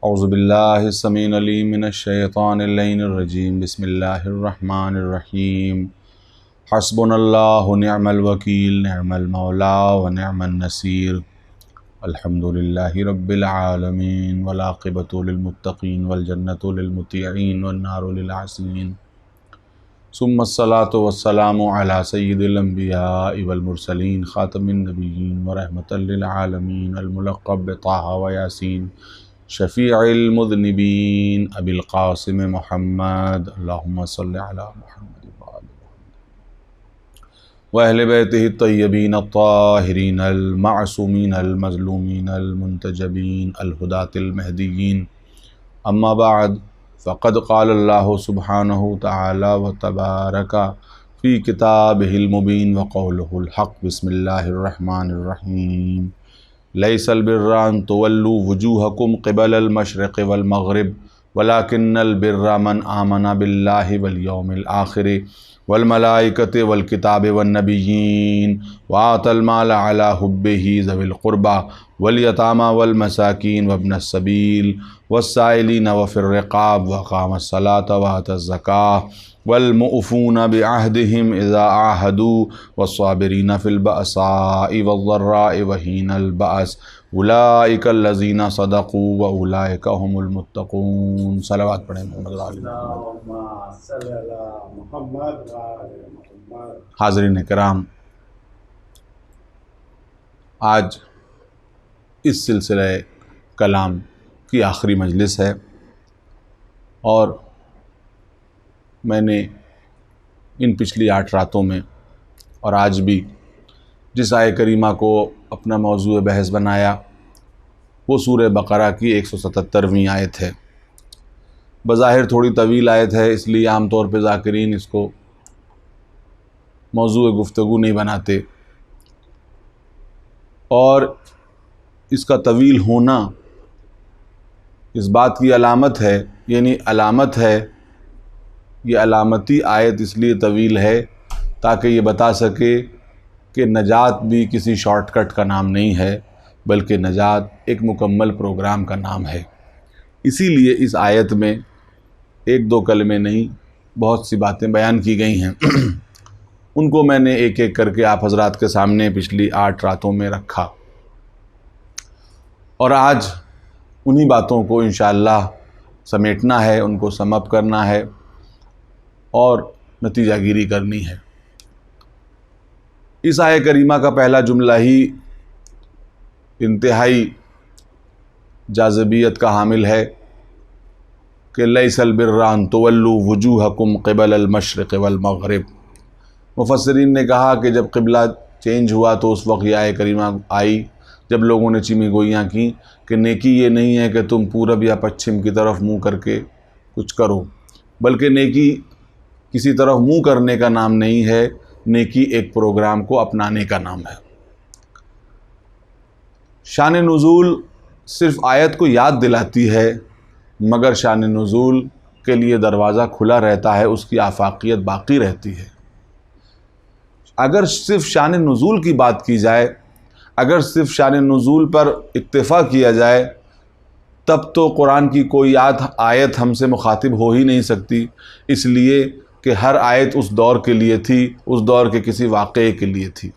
اعوذ باللہ السمیع العلیم من الشیطان اللعین الرجیم بسم اللہ الرحمن الرحیم حسبنا اللہ نعم الوکیل نعم المولا ونعم النصیر الحمدللہ رب العالمین والعاقبۃ للمتقین والجنۃ للمطیعین والنار للعاصین ثم الصلاۃ والسلام علی سید الانبیاء والمرسلین خاتم النبیین ورحمۃ للعالمین الملقب بطہ ویاسین شفیع المذنبین ابی القاسم محمد اللہم صلی علی محمد وآل بیتہ الطیبین الطاہرین المعصومین المظلومین المنتجبین الہداة المہدیین اما بعد فقد قال اللہ سبحانہ تعالی وتبارک فی کتابہ المبین وقولہ الحق بسم اللہ الرحمن الرحیم لیس البر ان تولوا وجوہکم قبل المشرق والمغرب ولکن البر من آمن باللہ والیوم الآخر والملائکۃ والکتاب والنبیین وآتى المال علی حبہ ذوی القربى والیتامى والمساکین وابن السبیل والسائلین وفی الرقاب وأقام الصلاة وآتى الزکاة والمؤفون بعہدہم اذا عاہدوا والصابرین فی البأساء والضراء وحین البأس اولئک الذین صدقوا واولئک هم المتقون۔ صلوات پڑھیں محمد حاضرین کرام، آج اس سلسلہ کلام کی آخری مجلس ہے اور میں نے ان پچھلی 8 راتوں میں اور آج بھی جس آیہ کریمہ کو اپنا موضوع بحث بنایا وہ سورہ بقرہ کی 177ویں آیت ہے۔ بظاہر تھوڑی طویل آیت ہے، اس لیے عام طور پہ ذاکرین اس کو موضوع گفتگو نہیں بناتے، اور اس کا طویل ہونا اس بات کی علامت ہے، یعنی علامت ہے، یہ علامتی آیت اس لیے طویل ہے تاکہ یہ بتا سکے کہ نجات بھی کسی شارٹ کٹ کا نام نہیں ہے، بلکہ نجات ایک مکمل پروگرام کا نام ہے۔ اسی لیے اس آیت میں 1-2 کلمے نہیں، بہت سی باتیں بیان کی گئی ہیں۔ ان کو میں نے ایک ایک کر کے آپ حضرات کے سامنے پچھلی 8 راتوں میں رکھا، اور آج انہی باتوں کو انشاءاللہ سمیٹنا ہے، ان کو سم اپ کرنا ہے اور نتیجہ گیری کرنی ہے۔ اس آیہ کریمہ کا پہلا جملہ ہی انتہائی جاذبیت کا حامل ہے کہ لیس البر ان تولوا وجوہکم قبل المشرق والمغرب۔ مفسرین نے کہا کہ جب قبلہ چینج ہوا تو اس وقت یہ آیہ کریمہ آئی جب لوگوں نے چمی گوئیاں کی کہ نیکی یہ نہیں ہے کہ تم پورب یا پچھم کی طرف منہ کر کے کچھ کرو، بلکہ نیکی کسی طرف منہ کرنے کا نام نہیں ہے، نیکی ایک پروگرام کو اپنانے کا نام ہے۔ شان نزول صرف آیت کو یاد دلاتی ہے، مگر شان نزول کے لیے دروازہ کھلا رہتا ہے، اس کی آفاقیت باقی رہتی ہے۔ اگر صرف شان نزول کی بات کی جائے، اگر صرف شان نزول پر اکتفا کیا جائے، تب تو قرآن کی کوئی آیت ہم سے مخاطب ہو ہی نہیں سکتی، اس لیے کہ ہر آیت اس دور کے لیے تھی، اس دور کے کسی واقعے کے لیے تھی۔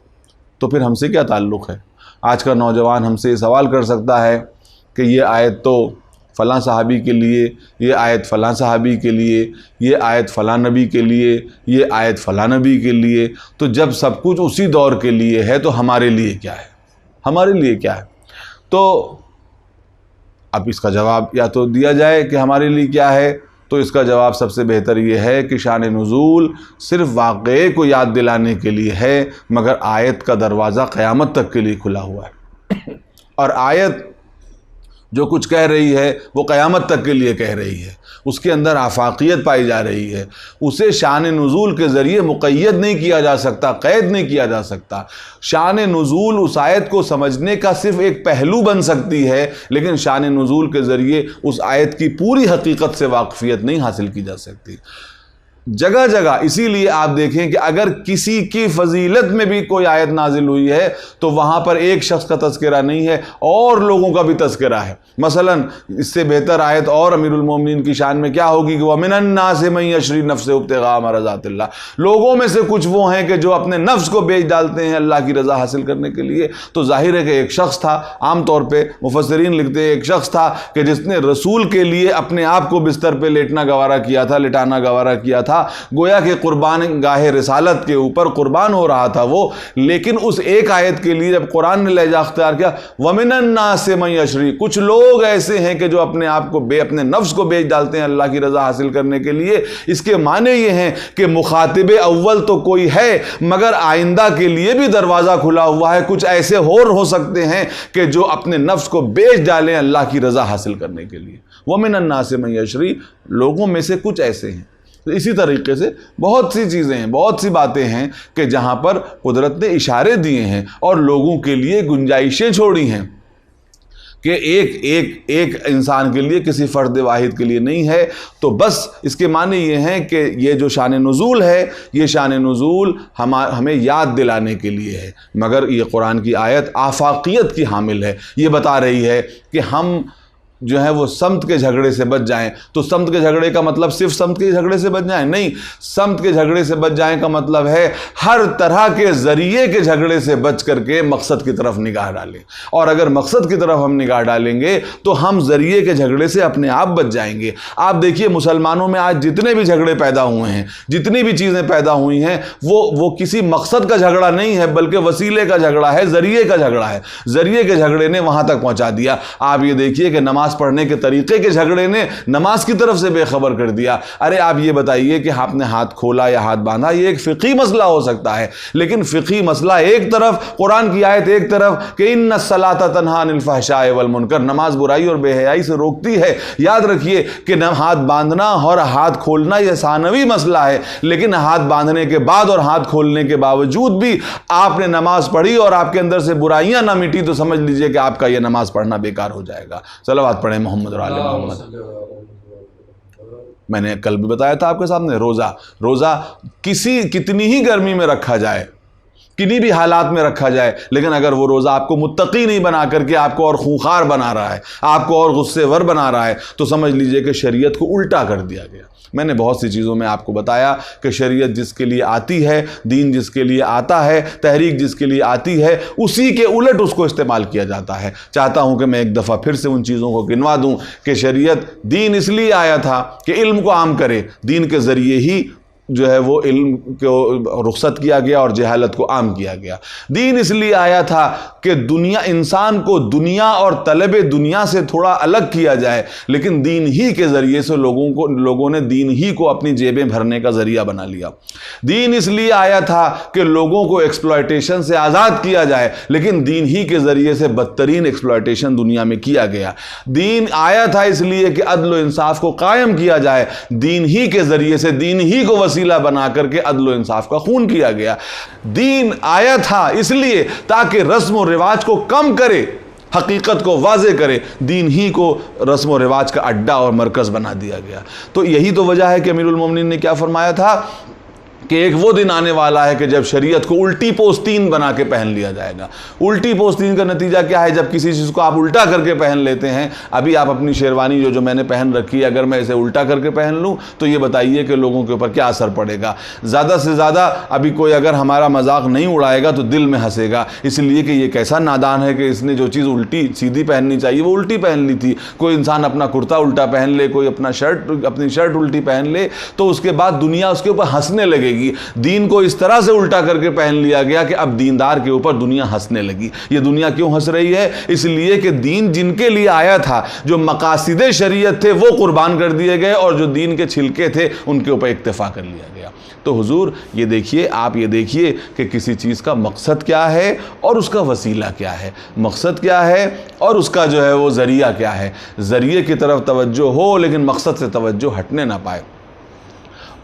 تو پھر ہم سے کیا تعلق ہے؟ آج کا نوجوان ہم سے یہ سوال کر سکتا ہے کہ یہ آیت تو فلاں صحابی کے لیے، یہ آیت فلاں صحابی کے لیے، یہ آیت فلاں نبی کے لیے، یہ آیت فلاں نبی کے لیے، تو جب سب کچھ اسی دور کے لیے ہے تو ہمارے لیے کیا ہے؟ ہمارے لیے کیا ہے؟ تو اب اس کا جواب یا تو دیا جائے کہ ہمارے لیے کیا ہے، تو اس کا جواب سب سے بہتر یہ ہے کہ شان نزول صرف واقعے کو یاد دلانے کے لیے ہے، مگر آیت کا دروازہ قیامت تک کے لیے کھلا ہوا ہے، اور آیت جو کچھ کہہ رہی ہے وہ قیامت تک کے لیے کہہ رہی ہے، اس کے اندر آفاقیت پائی جا رہی ہے، اسے شان نزول کے ذریعے مقید نہیں کیا جا سکتا، قید نہیں کیا جا سکتا۔ شان نزول اس آیت کو سمجھنے کا صرف ایک پہلو بن سکتی ہے، لیکن شان نزول کے ذریعے اس آیت کی پوری حقیقت سے واقفیت نہیں حاصل کی جا سکتی۔ جگہ جگہ. اسی لیے آپ دیکھیں کہ اگر کسی کی فضیلت میں بھی کوئی آیت نازل ہوئی ہے تو وہاں پر ایک شخص کا تذکرہ نہیں ہے اور لوگوں کا بھی تذکرہ ہے. مثلا اس سے بہتر آیت اور امیر المومنین کی شان میں کیا ہوگی کہ وَمِنَ النَّاسِ مَن يَشْرِي نَفْسَهُ ابْتِغَاءَ مَرْضَاتِ اللَّهِ. لوگوں میں سے کچھ وہ ہیں کہ جو اپنے نفس کو بیچ ڈالتے ہیں اللہ کی رضا حاصل کرنے کے لیے. تو ظاہر ہے کہ ایک شخص تھا, عام طور پہ مفسرین لکھتے ہیں ایک شخص تھا کہ جس نے رسول کے لیے اپنے آپ کو بستر پہ لیٹنا گوارا کیا تھا, لٹانا گوارا کیا تھا, گویا کہ قربان گاہ رسالت کے اوپر قربان ہو رہا تھا وہ. لیکن اس ایک آیت کے لیے جب قرآن نے لہجہ اختیار کیا وَمِنَ النَّاسِ مَن يَشْرِي, کچھ لوگ ایسے ہیں کہ جو اپنے آپ کو اپنے نفس کو بیچ ڈالتے ہیں اللہ کی رضا حاصل کرنے کے لیے. اس کے معنی یہ ہیں کہ مخاطب اول تو کوئی ہے مگر آئندہ کے لیے بھی دروازہ کھلا ہوا ہے. کچھ ایسے اور ہو سکتے ہیں کہ جو اپنے نفس کو بیچ ڈالیں اللہ کی رضا حاصل کرنے کے لیے. وَمِنَ النَّاسِ مَن يَشْرِي, لوگوں میں سے کچھ ایسے ہیں. اسی طریقے سے بہت سی چیزیں ہیں, بہت سی باتیں ہیں کہ جہاں پر قدرت نے اشارے دیے ہیں اور لوگوں کے لیے گنجائشیں چھوڑی ہیں کہ ایک انسان کے لیے, کسی فرد واحد کے لیے نہیں ہے. تو بس اس کے معنی یہ ہیں کہ یہ جو شان نزول ہے یہ شان نزول ہمیں یاد دلانے کے لیے ہے, مگر یہ قرآن کی آیت آفاقیت کی حامل ہے. یہ بتا رہی ہے کہ ہم جو ہے وہ سمت کے جھگڑے سے بچ جائیں. تو سمت کے جھگڑے کا مطلب صرف سمت کے جھگڑے سے بچ جائیں نہیں, سمت کے جھگڑے سے بچ جائیں کا مطلب ہے ہر طرح کے ذریعے کے جھگڑے سے بچ کر کے مقصد کی طرف نگاہ ڈالیں. اور اگر مقصد کی طرف ہم نگاہ ڈالیں گے تو ہم ذریعے کے جھگڑے سے اپنے آپ بچ جائیں گے. آپ دیکھیے مسلمانوں میں آج جتنے بھی جھگڑے پیدا ہوئے ہیں, جتنی بھی چیزیں پیدا ہوئی ہیں, وہ کسی مقصد کا جھگڑا نہیں ہے بلکہ وسیلے کا جھگڑا ہے, ذریعے کا جھگڑا ہے. ذریعے کے جھگڑے نے وہاں تک پہنچا دیا. آپ یہ دیکھیے کہ نماز پڑھنے کے طریقے کے جھگڑے نے نماز کی طرف سے بے خبر کر دیا. ارے آپ یہ بتائیے کہ آپ نے ہاتھ کھولا یا ہاتھ باندھا, یہ ایک فقہی مسئلہ ہو سکتا ہے, لیکن فقہی مسئلہ ایک طرف, قرآن کی آیت ایک طرف کہ ان الصلاۃ تنہی عن الفحشاء والمنکر, نماز برائی اور بے حیائی سے روکتی ہے. یاد رکھیے کہ ہاتھ باندھنا اور ہاتھ کھولنا یہ ثانوی مسئلہ ہے, لیکن ہاتھ باندھنے کے بعد اور ہاتھ کھولنے کے باوجود بھی آپ نے نماز پڑھی اور آپ کے اندر سے برائیاں نہ مٹی تو سمجھ لیجئے کہ آپ کا یہ نماز پڑھنا بیکار ہو جائے گا. صلوات پڑھیں محمد اور آل محمد. میں نے کل بھی بتایا تھا آپ کے سامنے, روزہ کتنی ہی گرمی میں رکھا جائے, کنی بھی حالات میں رکھا جائے, لیکن اگر وہ روزہ آپ کو متقی نہیں بنا کر کے آپ کو اور خونخوار بنا رہا ہے, آپ کو اور غصے ور بنا رہا ہے, تو سمجھ لیجئے کہ شریعت کو الٹا کر دیا گیا. میں نے بہت سی چیزوں میں آپ کو بتایا کہ شریعت جس کے لیے آتی ہے, دین جس کے لیے آتا ہے, تحریک جس کے لیے آتی ہے, اسی کے الٹ اس کو استعمال کیا جاتا ہے. چاہتا ہوں کہ میں ایک دفعہ پھر سے ان چیزوں کو گنوا دوں کہ شریعت, دین اس لیے آیا تھا کہ علم کو عام کرے, دین کے ذریعے ہی جو ہے وہ علم کو رخصت کیا گیا اور جہالت کو عام کیا گیا. دین اس لیے آیا تھا کہ انسان کو دنیا اور طلب دنیا سے تھوڑا الگ کیا جائے, لیکن دین ہی کے ذریعے سے لوگوں نے دین ہی کو اپنی جیبیں بھرنے کا ذریعہ بنا لیا. دین اس لیے آیا تھا کہ لوگوں کو ایکسپلائٹیشن سے آزاد کیا جائے, لیکن دین ہی کے ذریعے سے بدترین ایکسپلائٹیشن دنیا میں کیا گیا. دین آیا تھا اس لیے کہ عدل و انصاف کو قائم کیا جائے, دین ہی کے ذریعے سے دین ہی کو وسیلہ بنا کر کے عدل و انصاف کا خون کیا گیا. دین آیا تھا اس لیے تاکہ رسم و رواج کو کم کرے, حقیقت کو واضح کرے, دین ہی کو رسم و رواج کا اڈا اور مرکز بنا دیا گیا. تو یہی تو وجہ ہے کہ امیر المومنین نے کیا فرمایا تھا کہ ایک وہ دن آنے والا ہے کہ جب شریعت کو الٹی پوستین بنا کے پہن لیا جائے گا. الٹی پوستین کا نتیجہ کیا ہے؟ جب کسی چیز کو آپ الٹا کر کے پہن لیتے ہیں, ابھی آپ اپنی شیروانی جو میں نے پہن رکھی ہے, اگر میں اسے الٹا کر کے پہن لوں تو یہ بتائیے کہ لوگوں کے اوپر کیا اثر پڑے گا. زیادہ سے زیادہ ابھی کوئی اگر ہمارا مذاق نہیں اڑائے گا تو دل میں ہنسے گا, اس لیے کہ یہ کیسا نادان ہے کہ اس نے جو چیز الٹی سیدھی پہننی چاہیے وہ الٹی پہن لی تھی. کوئی انسان اپنا کرتا الٹا پہن لے, کوئی اپنی شرٹ الٹی پہن لے, تو اس کے بعد دنیا اس کے اوپر ہنسنے لگے گی. دین کو اس طرح سے الٹا کر کے پہن لیا گیا کہ اب دیندار کے اوپر دنیا ہنسنے لگی. یہ دنیا کیوں ہنس رہی ہے؟ اس لیے کہ دین جن کے لیے آیا تھا, جو مقاصد شریعت تھے وہ قربان کر دیے گئے, اور جو دین کے چھلکے تھے ان کے اوپر اکتفا کر لیا گیا. تو حضور یہ دیکھیے, آپ یہ دیکھیے کہ کسی چیز کا مقصد کیا ہے اور اس کا وسیلہ کیا ہے. مقصد کیا ہے اور اس کا جو ہے وہ ذریعہ کیا ہے. ذریعے کی طرف توجہ ہو لیکن مقصد سے توجہ ہٹنے نہ پائے.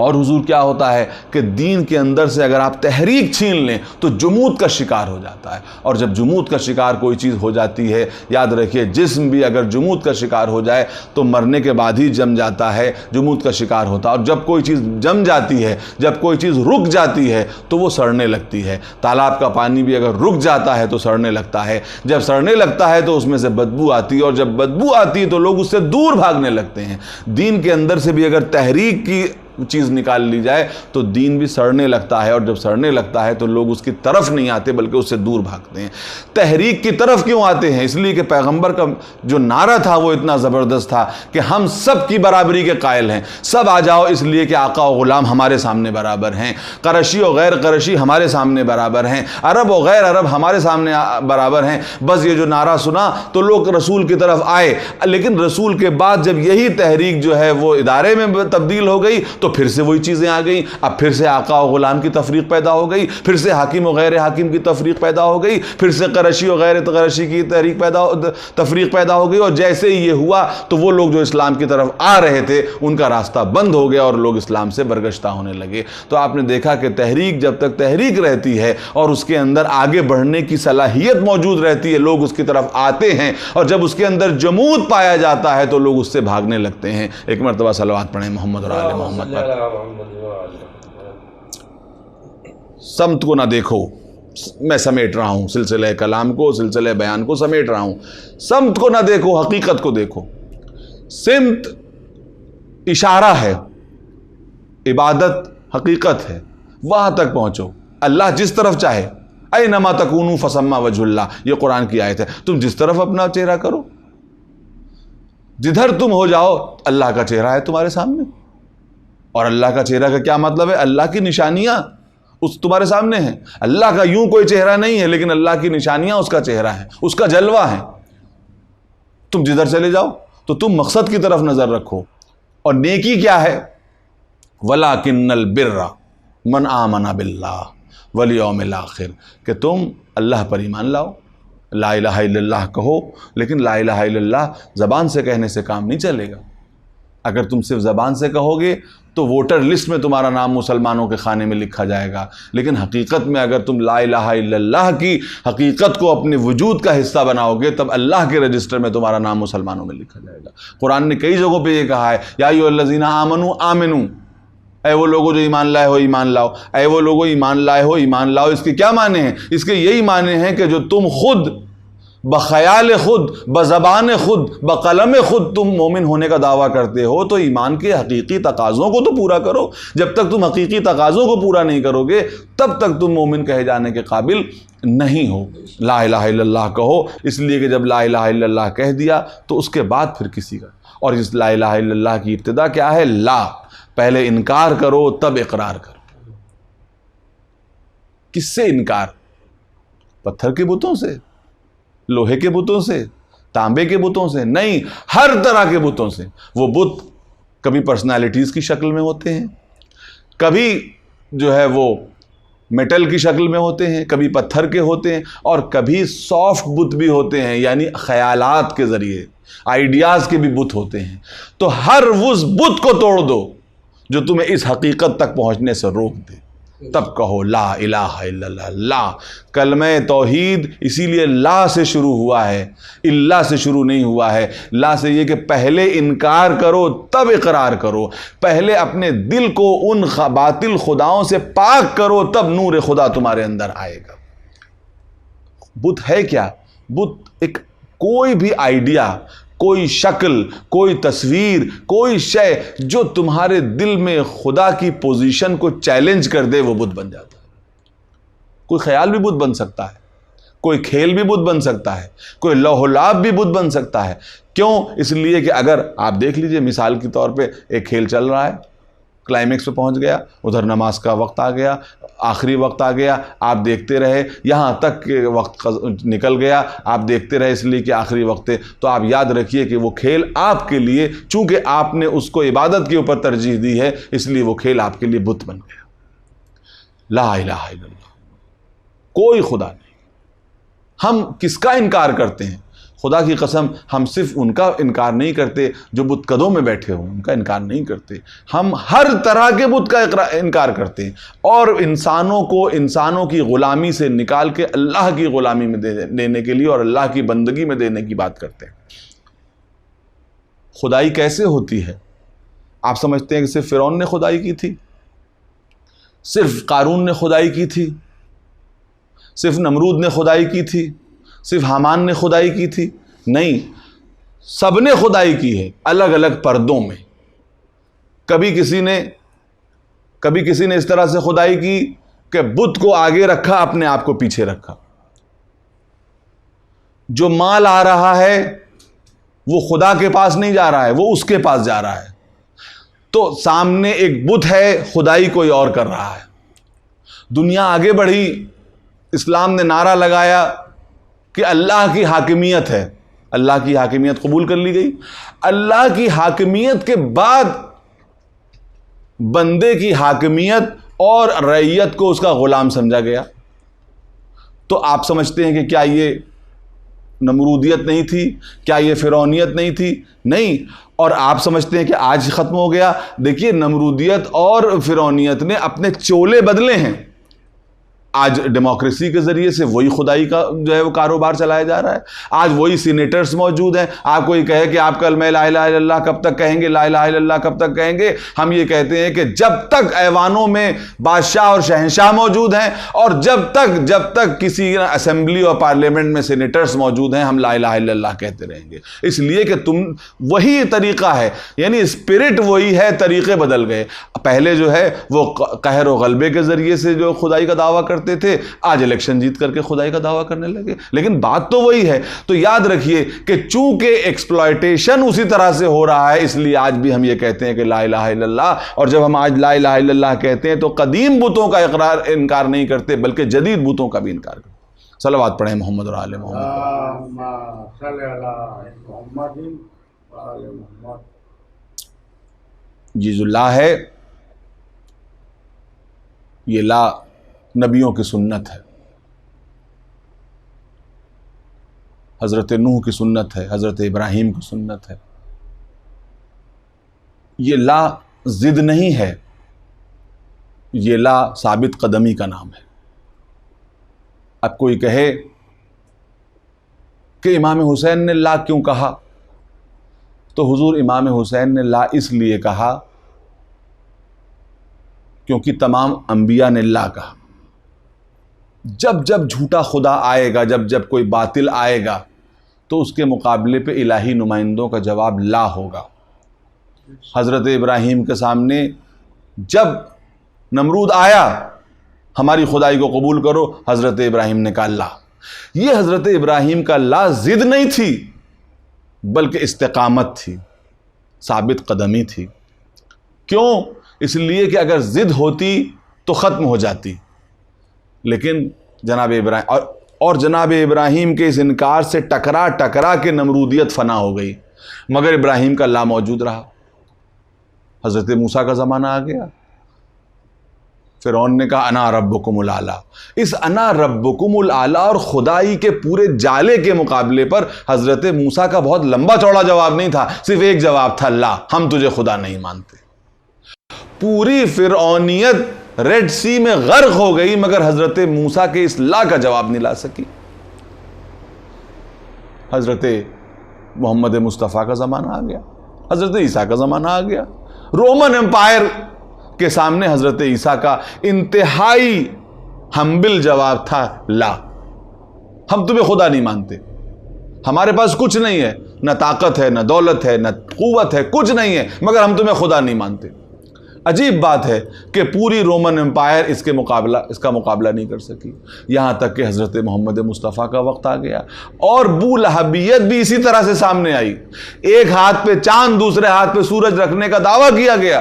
اور حضور کیا ہوتا ہے کہ دین کے اندر سے اگر آپ تحریک چھین لیں تو جمود کا شکار ہو جاتا ہے، اور جب جمود کا شکار کوئی چیز ہو جاتی ہے، یاد رکھیے جسم بھی اگر جمود کا شکار ہو جائے تو مرنے کے بعد ہی جم جاتا ہے، جمود کا شکار ہوتا ہے، اور جب کوئی چیز جم جاتی ہے، جب کوئی چیز رک جاتی ہے تو وہ سڑنے لگتی ہے۔ تالاب کا پانی بھی اگر رک جاتا ہے تو سڑنے لگتا ہے، جب سڑنے لگتا ہے تو اس میں سے بدبو آتی ہے، اور جب بدبو آتی ہے تو لوگ اس سے دور بھاگنے لگتے ہیں۔ دین کے اندر سے بھی اگر تحریک کی چیز نکال لی جائے تو دین بھی سڑنے لگتا ہے، اور جب سڑنے لگتا ہے تو لوگ اس کی طرف نہیں آتے بلکہ اس سے دور بھاگتے ہیں۔ تحریک کی طرف کیوں آتے ہیں؟ اس لیے کہ پیغمبر کا جو نعرہ تھا وہ اتنا زبردست تھا کہ ہم سب کی برابری کے قائل ہیں، سب آ جاؤ، اس لیے کہ آقا و غلام ہمارے سامنے برابر ہیں، قریشی و غیر قریشی ہمارے سامنے برابر ہیں، عرب و غیر عرب ہمارے سامنے برابر ہیں۔ بس یہ جو نعرہ سنا تو لوگ رسول کی طرف آئے، لیکن رسول کے بعد جب یہی تحریک جو ہے وہ ادارے میں تبدیل ہو گئی تو پھر سے وہی چیزیں آ گئیں، اب پھر سے آقا و غلام کی تفریق پیدا ہو گئی، پھر سے حاکم و غیر حاکم کی تفریق پیدا ہو گئی، پھر سے قریشی و غیر قریشی کی تفریق پیدا ہو گئی، اور جیسے ہی یہ ہوا تو وہ لوگ جو اسلام کی طرف آ رہے تھے ان کا راستہ بند ہو گیا اور لوگ اسلام سے برگشتہ ہونے لگے۔ تو آپ نے دیکھا کہ تحریک جب تک تحریک رہتی ہے اور اس کے اندر آگے بڑھنے کی صلاحیت موجود رہتی ہے، لوگ اس کی طرف آتے ہیں، اور جب اس کے اندر جمود پایا جاتا ہے تو لوگ اس سے بھاگنے لگتے ہیں۔ ایک مرتبہ صلوات پڑھیں محمد اور آل محمد پر۔ سمت کو نہ دیکھو، میں سمیٹ رہا ہوں سلسلہ کلام کو، سلسلہ بیان کو سمیٹ رہا ہوں۔ سمت کو نہ دیکھو، حقیقت کو دیکھو۔ سمت اشارہ ہے، عبادت حقیقت ہے، وہاں تک پہنچو۔ اللہ جس طرف چاہے، اینما تکونوا فثم وجہ اللہ، یہ قرآن کی آیت ہے، تم جس طرف اپنا چہرہ کرو، جدھر تم ہو جاؤ اللہ کا چہرہ ہے تمہارے سامنے۔ اور اللہ کا چہرہ کا کیا مطلب ہے؟ اللہ کی نشانیاں اس تمہارے سامنے ہیں۔ اللہ کا یوں کوئی چہرہ نہیں ہے، لیکن اللہ کی نشانیاں اس کا چہرہ ہے، اس کا جلوہ ہے۔ تم جدھر چلے جاؤ تو تم مقصد کی طرف نظر رکھو۔ اور نیکی کیا ہے؟ وَلَٰكِنَّ الْبِرَّ مَنْ آمَنَ بِاللَّهِ وَالْيَوْمِ الْآخِرِ، کہ تم اللہ پر ایمان لاؤ، لا الہ الا اللہ کہو، لیکن لا الہ الا اللہ زبان سے کہنے سے کام نہیں چلے گا۔ اگر تم صرف زبان سے کہو گے تو ووٹر لسٹ میں تمہارا نام مسلمانوں کے خانے میں لکھا جائے گا، لیکن حقیقت میں اگر تم لا الہ الا اللہ کی حقیقت کو اپنے وجود کا حصہ بناؤ گے تب اللہ کے رجسٹر میں تمہارا نام مسلمانوں میں لکھا جائے گا۔ قرآن نے کئی جگہوں پہ یہ کہا ہے، یا ایھا الذین آمنوا آمنوا، اے وہ لوگوں جو ایمان لائے ہو ایمان لاؤ، اے وہ لوگوں ایمان لائے ہو ایمان لاؤ۔ اس کے کیا معنی ہیں؟ اس کے یہی معنی ہیں کہ جو تم خود بخیال خود، بزبان خود، بقلم خود تم مومن ہونے کا دعویٰ کرتے ہو تو ایمان کے حقیقی تقاضوں کو تو پورا کرو۔ جب تک تم حقیقی تقاضوں کو پورا نہیں کرو گے تب تک تم مومن کہے جانے کے قابل نہیں ہو۔ لا الہ الا اللہ کہو، اس لیے کہ جب لا الہ الا اللہ کہہ دیا تو اس کے بعد پھر کسی کا، اور اس لا الہ الا اللہ کی ابتدا کیا ہے؟ لا، پہلے انکار کرو تب اقرار کرو۔ کس سے انکار؟ پتھر کے بتوں سے، لوہے کے بتوں سے، تانبے کے بتوں سے نہیں، ہر طرح کے بتوں سے۔ وہ بت کبھی پرسنالٹیز کی شکل میں ہوتے ہیں، کبھی جو ہے وہ میٹل کی شکل میں ہوتے ہیں، کبھی پتھر کے ہوتے ہیں، اور کبھی سافٹ بت بھی ہوتے ہیں، یعنی خیالات کے ذریعے آئیڈیاز کے بھی بت ہوتے ہیں۔ تو ہر اس بت کو توڑ دو جو تمہیں اس حقیقت تک پہنچنے سے روک دے، تب کہو لا الہ الا اللہ۔ لا، کلمہ توحید اسی لیے لا سے شروع ہوا ہے، اللہ سے شروع نہیں ہوا ہے۔ لا سے یہ کہ پہلے انکار کرو تب اقرار کرو، پہلے اپنے دل کو ان باطل خداؤں سے پاک کرو تب نور خدا تمہارے اندر آئے گا۔ بت ہے کیا؟ بت ایک کوئی بھی آئیڈیا، کوئی شکل، کوئی تصویر، کوئی شے جو تمہارے دل میں خدا کی پوزیشن کو چیلنج کر دے وہ بت بن جاتا ہے۔ کوئی خیال بھی بت بن سکتا ہے، کوئی کھیل بھی بت بن سکتا ہے، کوئی لوح و لعب بھی بت بن سکتا ہے۔ کیوں؟ اس لیے کہ اگر آپ دیکھ لیجئے مثال کے طور پہ ایک کھیل چل رہا ہے، کلائمیکس پہ پہنچ گیا، ادھر نماز کا وقت آ گیا، آخری وقت آ گیا، آپ دیکھتے رہے یہاں تک کہ وقت نکل گیا، آپ دیکھتے رہے اس لیے کہ آخری وقت ہے، تو آپ یاد رکھیے کہ وہ کھیل آپ کے لیے، چونکہ آپ نے اس کو عبادت کے اوپر ترجیح دی ہے، اس لیے وہ کھیل آپ کے لیے بت بن گیا۔ لا الہ الا اللہ، کوئی خدا نہیں۔ ہم کس کا انکار کرتے ہیں؟ خدا کی قسم ہم صرف ان کا انکار نہیں کرتے جو بت قدوں میں بیٹھے ہوں، ان کا انکار نہیں کرتے، ہم ہر طرح کے بت کا انکار کرتے ہیں، اور انسانوں کو انسانوں کی غلامی سے نکال کے اللہ کی غلامی میں دینے کے لیے اور اللہ کی بندگی میں دینے کی بات کرتے ہیں۔ خدائی کیسے ہوتی ہے؟ آپ سمجھتے ہیں کہ صرف فرعون نے خدائی کی تھی؟ صرف قارون نے خدائی کی تھی؟ صرف نمرود نے خدائی کی تھی؟ صرف حامان نے خدائی کی تھی؟ نہیں، سب نے خدائی کی ہے، الگ الگ پردوں میں۔ کبھی کسی نے اس طرح سے خدائی کی کہ بت کو آگے رکھا، اپنے آپ کو پیچھے رکھا۔ جو مال آ رہا ہے وہ خدا کے پاس نہیں جا رہا ہے، وہ اس کے پاس جا رہا ہے، تو سامنے ایک بت ہے، خدائی کوئی اور کر رہا ہے۔ دنیا آگے بڑھی، اسلام نے نعرہ لگایا کہ اللہ کی حاکمیت ہے، اللہ کی حاکمیت قبول کر لی گئی۔ اللہ کی حاکمیت کے بعد بندے کی حاکمیت اور رعیت کو اس کا غلام سمجھا گیا۔ تو آپ سمجھتے ہیں کہ کیا یہ نمرودیت نہیں تھی؟ کیا یہ فرعونیت نہیں تھی؟ نہیں۔ اور آپ سمجھتے ہیں کہ آج ختم ہو گیا؟ دیکھیے، نمرودیت اور فرعونیت نے اپنے چولے بدلے ہیں۔ آج ڈیموکریسی کے ذریعے سے وہی خدائی کا جو ہے وہ کاروبار چلایا جا رہا ہے۔ آج وہی سینیٹرز موجود ہیں۔ آپ کوئی کہے کہ آپ کلمہ لا الہ الا اللہ کب تک کہیں گے، لا الہ الا اللہ کب تک کہیں گے؟ ہم یہ کہتے ہیں کہ جب تک ایوانوں میں بادشاہ اور شہنشاہ موجود ہیں، اور جب تک کسی اسمبلی اور پارلیمنٹ میں سینیٹرز موجود ہیں، ہم لا الہ الا اللہ کہتے رہیں گے۔ اس لیے کہ وہی طریقہ ہے، یعنی اسپرٹ وہی ہے، طریقے بدل گئے۔ پہلے جو ہے وہ قہر و غلبے کے ذریعے سے جو خدائی کا دعویٰ کرتے تھے، آج الیکشن جیت کر کے خدائی کا دعویٰ کرنے لگے، لیکن بات تو وہی ہے۔ تو یاد رکھیے کہ چونکہ ایکسپلائٹیشن اسی طرح سے ہو رہا ہے، اس لیے آج بھی ہم یہ کہتے ہیں کہ لا الہ الا اللہ۔ اور جب ہم آج لا الہ الا اللہ کہتے ہیں تو قدیم بتوں کا انکار نہیں کرتے، بلکہ جدید بتوں کا بھی انکار کرتے۔ صلوات پڑھیں محمد اور آل محمد۔ یہ جو لا ہے، یہ لا نبیوں کی سنت ہے، حضرت نوح کی سنت ہے، حضرت ابراہیم کی سنت ہے۔ یہ لا ضد نہیں ہے، یہ لا ثابت قدمی کا نام ہے۔ اب کوئی کہے کہ امام حسین نے لا کیوں کہا، تو حضور امام حسین نے لا اس لیے کہا کیونکہ تمام انبیاء نے لا کہا۔ جب جھوٹا خدا آئے گا، جب کوئی باطل آئے گا، تو اس کے مقابلے پہ الہی نمائندوں کا جواب لا ہوگا۔ حضرت ابراہیم کے سامنے جب نمرود آیا، ہماری خدائی کو قبول کرو، حضرت ابراہیم نے کہا لا۔ یہ حضرت ابراہیم کا لا ضد نہیں تھی، بلکہ استقامت تھی، ثابت قدمی تھی۔ کیوں؟ اس لیے کہ اگر ضد ہوتی تو ختم ہو جاتی، لیکن جناب ابراہیم اور جناب ابراہیم کے اس انکار سے ٹکرا کے نمرودیت فنا ہو گئی، مگر ابراہیم کا لا موجود رہا۔ حضرت موسیٰ کا زمانہ آ گیا، فرعون نے کہا انا ربکم الاعلی۔ اس انا ربکم الاعلی اور خدائی کے پورے جالے کے مقابلے پر حضرت موسیٰ کا بہت لمبا چوڑا جواب نہیں تھا، صرف ایک جواب تھا، لا، ہم تجھے خدا نہیں مانتے۔ پوری فرعونیت ریڈ سی میں غرق ہو گئی، مگر حضرت موسیٰ کے اس لا کا جواب نہیں لا سکی۔ حضرت محمد مصطفیٰ کا زمانہ آ گیا، حضرت عیسیٰ کا زمانہ آ گیا۔ رومن امپائر کے سامنے حضرت عیسیٰ کا انتہائی ہمبل جواب تھا، لا، ہم تمہیں خدا نہیں مانتے، ہمارے پاس کچھ نہیں ہے، نہ طاقت ہے، نہ دولت ہے، نہ قوت ہے، کچھ نہیں ہے، مگر ہم تمہیں خدا نہیں مانتے۔ عجیب بات ہے کہ پوری رومن امپائر اس کا مقابلہ نہیں کر سکی، یہاں تک کہ حضرت محمد مصطفیٰ کا وقت آ گیا اور بو لہبیت بھی اسی طرح سے سامنے آئی۔ ایک ہاتھ پہ چاند، دوسرے ہاتھ پہ سورج رکھنے کا دعویٰ کیا گیا،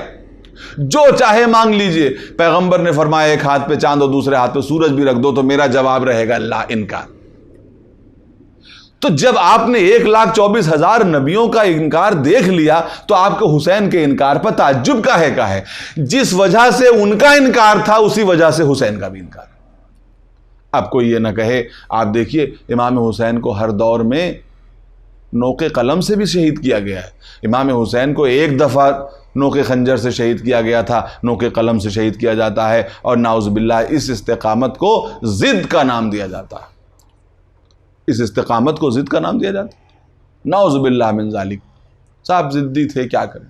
جو چاہے مانگ لیجئے۔ پیغمبر نے فرمایا ایک ہاتھ پہ چاند اور دوسرے ہاتھ پہ سورج بھی رکھ دو تو میرا جواب رہے گا لا، انکار۔ تو جب آپ نے 1,24,000 نبیوں کا انکار دیکھ لیا تو آپ کو حسین کے انکار پر تعجب کاہے کا ہے؟ جس وجہ سے ان کا انکار تھا اسی وجہ سے حسین کا بھی انکار۔ اب کوئی یہ نہ کہے، آپ دیکھیے امام حسین کو ہر دور میں نوک قلم سے بھی شہید کیا گیا ہے۔ امام حسین کو ایک دفعہ نوک خنجر سے شہید کیا گیا تھا، نوک قلم سے شہید کیا جاتا ہے، اور نعوذ باللہ اس استقامت کو ضد کا نام دیا جاتا ہے، اس استقامت کو ضد کا نام دیا جاتا ہے، نعوذ باللہ من ذالک۔ صاحب ضدی تھے، کیا کریں،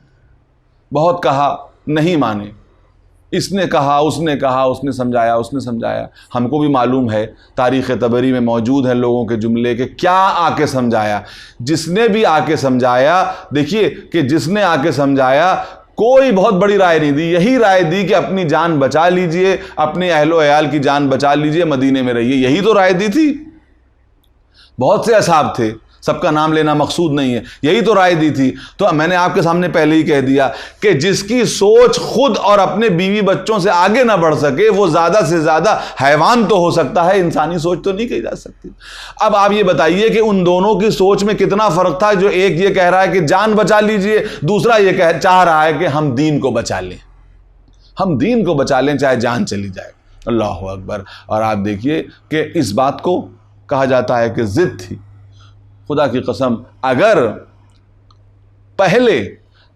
بہت کہا نہیں مانے، اس نے کہا، اس نے کہا، اس نے سمجھایا، اس نے سمجھایا۔ ہم کو بھی معلوم ہے، تاریخ طبری میں موجود ہیں لوگوں کے جملے کہ کیا آ کے سمجھایا۔ جس نے بھی آ کے سمجھایا، دیکھیے کہ جس نے آ کے سمجھایا کوئی بہت بڑی رائے نہیں دی، یہی رائے دی کہ اپنی جان بچا لیجئے، اپنے اہل و عیال کی جان بچا لیجئے، مدینے میں رہیے، یہی تو رائے دی تھی۔ بہت سے اصحاب تھے، سب کا نام لینا مقصود نہیں ہے، یہی تو رائے دی تھی۔ تو میں نے آپ کے سامنے پہلے ہی کہہ دیا کہ جس کی سوچ خود اور اپنے بیوی بچوں سے آگے نہ بڑھ سکے، وہ زیادہ سے زیادہ حیوان تو ہو سکتا ہے، انسانی سوچ تو نہیں کہی جا سکتی۔ اب آپ یہ بتائیے کہ ان دونوں کی سوچ میں کتنا فرق تھا، جو ایک یہ کہہ رہا ہے کہ جان بچا لیجئے، دوسرا یہ چاہ رہا ہے کہ ہم دین کو بچا لیں، ہم دین کو بچا لیں چاہے جان چلی جائے۔ اللہ اکبر۔ اور آپ دیکھیے کہ اس بات کو کہا جاتا ہے کہ ضد تھی۔ خدا کی قسم، اگر پہلے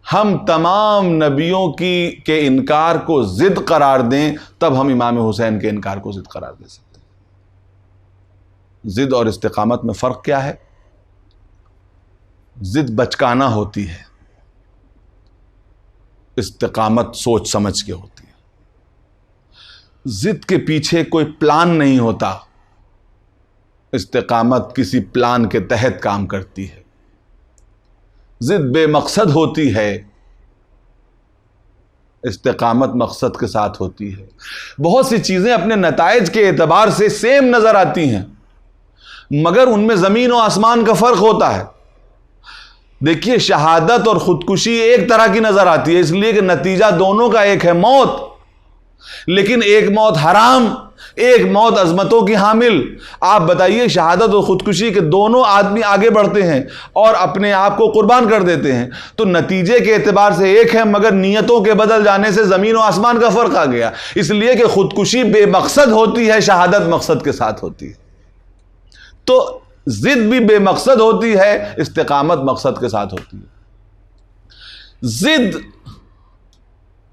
ہم تمام نبیوں کے انکار کو ضد قرار دیں، تب ہم امام حسین کے انکار کو ضد قرار دے سکتے ہیں۔ ضد اور استقامت میں فرق کیا ہے؟ ضد بچکانہ ہوتی ہے، استقامت سوچ سمجھ کے ہوتی ہے۔ ضد کے پیچھے کوئی پلان نہیں ہوتا، استقامت کسی پلان کے تحت کام کرتی ہے۔ ضد بے مقصد ہوتی ہے، استقامت مقصد کے ساتھ ہوتی ہے۔ بہت سی چیزیں اپنے نتائج کے اعتبار سے سیم نظر آتی ہیں، مگر ان میں زمین و آسمان کا فرق ہوتا ہے۔ دیکھیے، شہادت اور خودکشی ایک طرح کی نظر آتی ہے، اس لیے کہ نتیجہ دونوں کا ایک ہے، موت، لیکن ایک موت حرام، ایک موت عظمتوں کی حامل۔ آپ بتائیے، شہادت اور خودکشی کے دونوں آدمی آگے بڑھتے ہیں اور اپنے آپ کو قربان کر دیتے ہیں، تو نتیجے کے اعتبار سے ایک ہے، مگر نیتوں کے بدل جانے سے زمین و آسمان کا فرق آ گیا۔ اس لیے کہ خودکشی بے مقصد ہوتی ہے، شہادت مقصد کے ساتھ ہوتی ہے۔ تو ضد بھی بے مقصد ہوتی ہے، استقامت مقصد کے ساتھ ہوتی ہے۔ ضد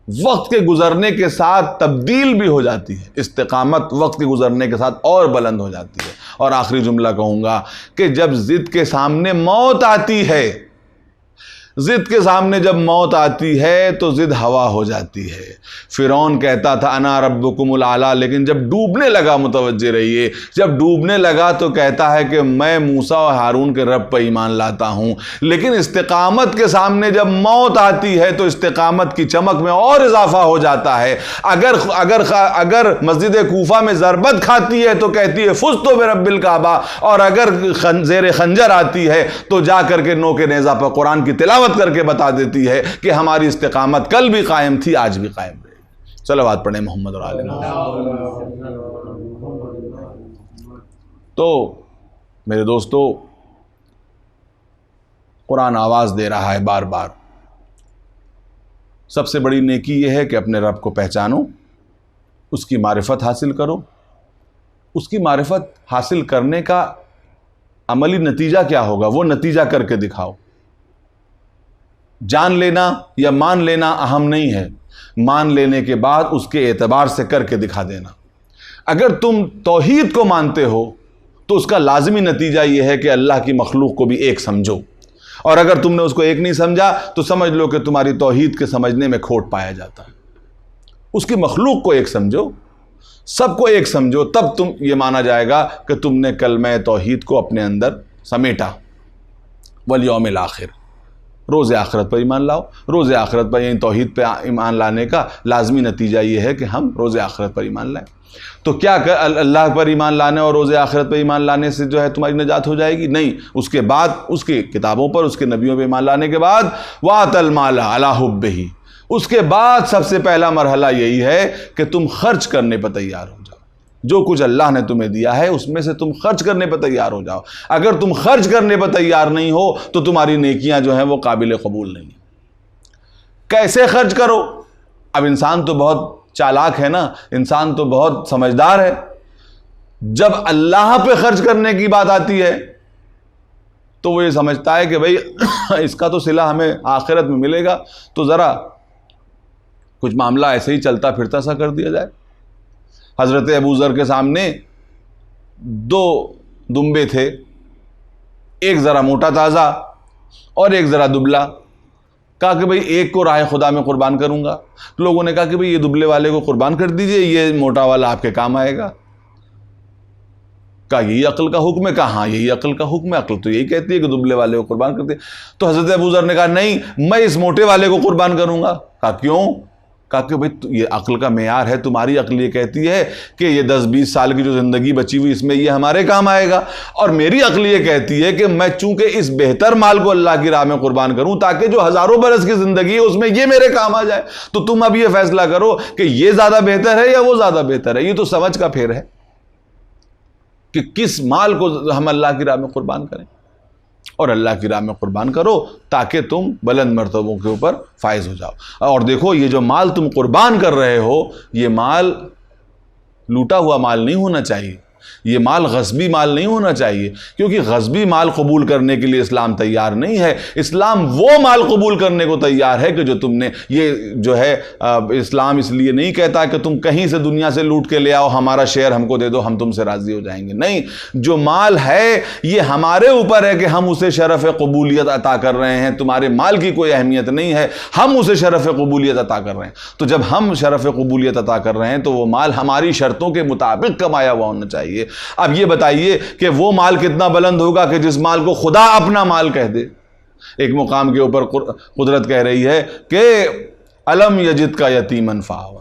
وقت کے گزرنے کے ساتھ تبدیل بھی ہو جاتی ہے، استقامت وقت کے گزرنے کے ساتھ اور بلند ہو جاتی ہے۔ اور آخری جملہ کہوں گا کہ جب ضد کے سامنے موت آتی ہے، ضد کے سامنے جب موت آتی ہے تو ضد ہوا ہو جاتی ہے۔ فرعون کہتا تھا انا ربکم الاعلی، لیکن جب ڈوبنے لگا، متوجہ رہیے، جب ڈوبنے لگا تو کہتا ہے کہ میں موسیٰ اور ہارون کے رب پر ایمان لاتا ہوں۔ لیکن استقامت کے سامنے جب موت آتی ہے تو استقامت کی چمک میں اور اضافہ ہو جاتا ہے۔ اگر مسجد کوفہ میں ضربت کھاتی ہے تو کہتی ہے فزت برب الکعبہ، اور اگر زیر خنجر آتی ہے تو جا کر کے نوک نیزہ پر قرآن کی تلاوت کر کے بتا دیتی ہے کہ ہماری استقامت کل بھی قائم تھی، آج بھی قائم رہے گی۔ صلوات پڑھیں محمد اور آل محمد۔ تو میرے دوستو، قرآن آواز دے رہا ہے بار بار، سب سے بڑی نیکی یہ ہے کہ اپنے رب کو پہچانو، اس کی معرفت حاصل کرو۔ اس کی معرفت حاصل کرنے کا عملی نتیجہ کیا ہوگا، وہ نتیجہ کر کے دکھاؤ۔ جان لینا یا مان لینا اہم نہیں ہے، مان لینے کے بعد اس کے اعتبار سے کر کے دکھا دینا۔ اگر تم توحید کو مانتے ہو تو اس کا لازمی نتیجہ یہ ہے کہ اللہ کی مخلوق کو بھی ایک سمجھو، اور اگر تم نے اس کو ایک نہیں سمجھا تو سمجھ لو کہ تمہاری توحید کے سمجھنے میں کھوٹ پایا جاتا ہے۔ اس کی مخلوق کو ایک سمجھو، سب کو ایک سمجھو، تب تم یہ مانا جائے گا کہ تم نے کلمہ توحید کو اپنے اندر سمیٹا۔ والیوم الآخر، روز آخرت پر ایمان لاؤ۔ روز آخرت پر، یعنی توحید پہ ایمان لانے کا لازمی نتیجہ یہ ہے کہ ہم روز آخرت پر ایمان لائیں۔ تو کیا اللہ پر ایمان لانے اور روز آخرت پر ایمان لانے سے جو ہے تمہاری نجات ہو جائے گی؟ نہیں، اس کے بعد اس کی کتابوں پر، اس کے نبیوں پہ ایمان لانے کے بعد وَآتَ الْمَالَ عَلَىٰ حُبِّهِ، اس کے بعد سب سے پہلا مرحلہ یہی ہے کہ تم خرچ کرنے پر تیار ہو جاؤ۔ جو کچھ اللہ نے تمہیں دیا ہے اس میں سے تم خرچ کرنے پر تیار ہو جاؤ۔ اگر تم خرچ کرنے پر تیار نہیں ہو تو تمہاری نیکیاں جو ہیں وہ قابل قبول نہیں ہیں۔ کیسے خرچ کرو؟ اب انسان تو بہت چالاک ہے نا، انسان تو بہت سمجھدار ہے۔ جب اللہ پہ خرچ کرنے کی بات آتی ہے تو وہ یہ سمجھتا ہے کہ بھئی اس کا تو صلہ ہمیں آخرت میں ملے گا، تو ذرا کچھ معاملہ ایسے ہی چلتا پھرتا سا کر دیا جائے۔ حضرت ابو ذر کے سامنے 2 دمبے تھے، ایک ذرا موٹا تازہ اور ایک ذرا دبلا۔ کہا کہ بھئی ایک کو راہ خدا میں قربان کروں گا۔ لوگوں نے کہا کہ بھئی یہ دبلے والے کو قربان کر دیجئے، یہ موٹا والا آپ کے کام آئے گا۔ کہا یہی عقل کا حکم ہے؟ کہا ہاں یہی عقل کا حکم ہے، عقل تو یہی کہتی ہے کہ دبلے والے کو قربان کرتے۔ تو حضرت ابو ذر نے کہا نہیں، میں اس موٹے والے کو قربان کروں گا۔ کہا کیوں؟ کہا کہ بھئی یہ عقل کا معیار ہے، تمہاری عقل یہ کہتی ہے کہ یہ 10-20 سال کی جو زندگی بچی ہوئی اس میں یہ ہمارے کام آئے گا، اور میری عقل یہ کہتی ہے کہ میں چونکہ اس بہتر مال کو اللہ کی راہ میں قربان کروں تاکہ جو ہزاروں برس کی زندگی ہے اس میں یہ میرے کام آ جائے۔ تو تم اب یہ فیصلہ کرو کہ یہ زیادہ بہتر ہے یا وہ زیادہ بہتر ہے۔ یہ تو سمجھ کا پھیر ہے کہ کس مال کو ہم اللہ کی راہ میں قربان کریں، اور اللہ کی راہ میں قربان کرو تاکہ تم بلند مرتبوں کے اوپر فائز ہو جاؤ۔ اور دیکھو یہ جو مال تم قربان کر رہے ہو، یہ مال لوٹا ہوا مال نہیں ہونا چاہیے، یہ مال غصبی مال نہیں ہونا چاہیے، کیونکہ غصبی مال قبول کرنے کے لیے اسلام تیار نہیں ہے۔ اسلام وہ مال قبول کرنے کو تیار ہے کہ جو تم نے، یہ جو ہے اسلام اس لیے نہیں کہتا کہ تم کہیں سے دنیا سے لوٹ کے لے آؤ، ہمارا شیئر ہم کو دے دو، ہم تم سے راضی ہو جائیں گے۔ نہیں، جو مال ہے یہ ہمارے اوپر ہے کہ ہم اسے شرف قبولیت عطا کر رہے ہیں، تمہارے مال کی کوئی اہمیت نہیں ہے، ہم اسے شرف قبولیت عطا کر رہے ہیں۔ تو جب ہم شرف قبولیت عطا کر رہے ہیں تو وہ مال ہماری شرطوں کے مطابق کمایا ہوا ہونا چاہیے۔ اب یہ بتائیے کہ وہ مال کتنا بلند ہوگا کہ جس مال کو خدا اپنا مال کہہ دے۔ ایک مقام کے اوپر قدرت کہہ رہی ہے کہ الم یجد کا یتیمن فآویٰ،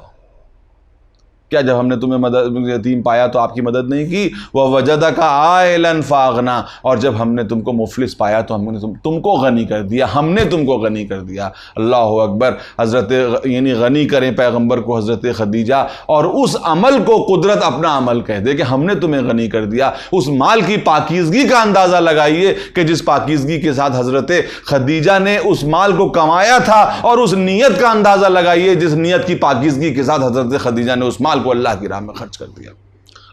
کیا جب ہم نے تمہیں یتیم پایا تو آپ کی مدد نہیں کی؟ وَوَجَدَكَ عَائِلًا فَأَغْنَىٰ، اور جب ہم نے تم کو مفلس پایا تو ہم نے تم کو غنی کر دیا، ہم نے تم کو غنی کر دیا۔ اللہ اکبر۔ حضرت یعنی غنی کریں پیغمبر کو حضرت خدیجہ، اور اس عمل کو قدرت اپنا عمل کہہ دے کہ ہم نے تمہیں غنی کر دیا۔ اس مال کی پاکیزگی کا اندازہ لگائیے کہ جس پاکیزگی کے ساتھ حضرت خدیجہ نے اس مال کو کمایا تھا، اور اس نیت کا اندازہ لگائیے جس نیت کی پاکیزگی کے ساتھ حضرت خدیجہ نے اس مال کو اللہ کی راہ میں خرچ کر دیا۔